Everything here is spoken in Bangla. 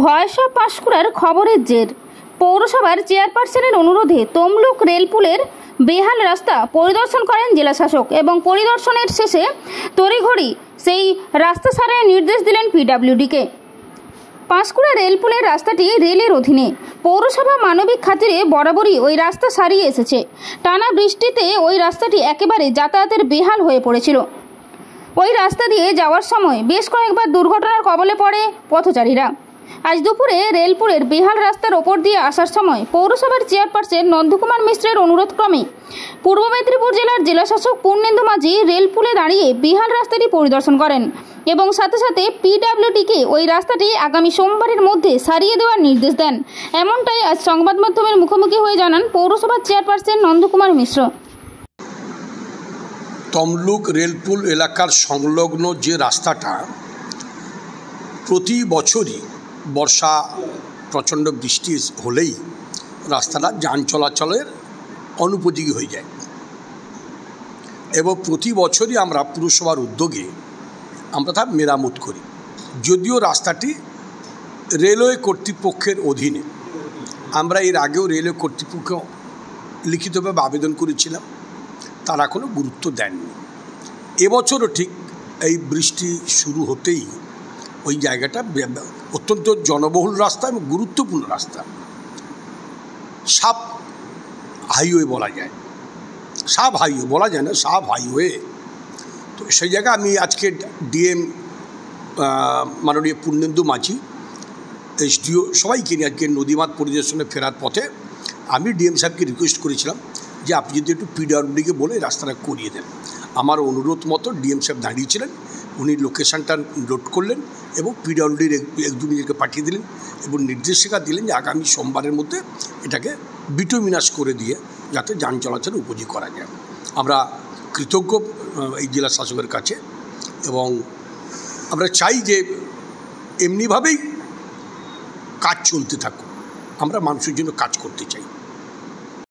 ভয়েস অফ পাঁশকুড়ার খবরের জের। পৌরসভার চেয়ারপারসনের অনুরোধে তমলুক রেলপুলের বেহাল রাস্তা পরিদর্শন করেন জেলাশাসক এবং পরিদর্শনের শেষে তড়িঘড়ি সেই রাস্তা সারাইয়ের নির্দেশ দিলেন পিডব্লিউডিকে। পাঁশকুড়া রেলপুলের রাস্তাটি রেলের অধীনে। পৌরসভা মানবিক খাতিরে বরাবরই ওই রাস্তা সারিয়ে এসেছে। টানা বৃষ্টিতে ওই রাস্তাটি একেবারে যাতায়াতের বেহাল হয়ে পড়েছিল। ওই রাস্তা দিয়ে যাওয়ার সময় বেশ কয়েকবার দুর্ঘটনার কবলে পড়ে পথচারীরা। আজ দুপুরে রেলপুরের বেহাল রাস্তার ওপর দিয়ে আসার সময় পৌরসভার চেয়ারপারসন নন্দকুমার মিশ্রের অনুরোধক্রমে পূর্ব মেদিনীপুর জেলার জেলাশাসক পূর্ণেন্দু মাঝি রেলপুলে দাঁড়িয়ে বেহাল রাস্তাটি পরিদর্শন করেন এবং সাথে সাথে পিডব্লিউডিকে ওই রাস্তাটি আগামী সোমবারের মধ্যে সারিয়ে দেওয়ার নির্দেশ দেন। এমনটাই আজ সংবাদ মাধ্যমের মুখোমুখি হয়ে জানান পৌরসভার চেয়ারপারসন নন্দকুমার মিশ্র। তমলুক রেলপুল এলাকার সংলগ্ন যে রাস্তাটা প্রতি বছরই বর্ষা প্রচণ্ড বৃষ্টি হলেই রাস্তাটা যান চলাচলের অনুপযোগী হয়ে যায় এবং প্রতি বছরই আমরা পুরসভার উদ্যোগে আমরা তা মেরামত করি। যদিও রাস্তাটি রেলওয়ে কর্তৃপক্ষের অধীনে, আমরা এর আগেও রেলওয়ে কর্তৃপক্ষ লিখিতভাবে আবেদন করেছিলাম, তারা কোনো গুরুত্ব দেননি। এবছরও ঠিক এই বৃষ্টি শুরু হতেই ওই জায়গাটা অত্যন্ত জনবহুল রাস্তা এবং গুরুত্বপূর্ণ রাস্তা, সাব হাইওয়ে বলা যায়, সাব হাইওয়ে বলা যায় না, সাব হাইওয়ে। তো সেই জায়গায় আমি আজকে ডিএম মাননীয় পূর্ণেন্দু মাঝি, এসডিও সবাইকে নিয়ে আজকে নদীমাত পরিদর্শনে ফেরার পথে আমি ডিএম সাহেবকে রিকোয়েস্ট করেছিলাম যে আপনি যদি একটু পিডব্লিউডিকে বলে রাস্তাটা করিয়ে দেন। আমার অনুরোধ মতো ডিএম সাহেব দাঁড়িয়েছিলেন, উনি লোকেশানটা নোট করলেন এবং পিডব্লিউডির একজনকে পাঠিয়ে দিলেন এবং নির্দেশিকা দিলেন যে আগামী সোমবারের মধ্যে এটাকে বিটুমিনাস করে দিয়ে যাতে যান চলাচলের উপযোগী করা যায়। আমরা কৃতজ্ঞ এই জেলা শাসকের কাছে এবং আমরা চাই যে এমনিভাবেই কাজ চলতে থাকুক। আমরা মানুষের জন্য কাজ করতে চাই।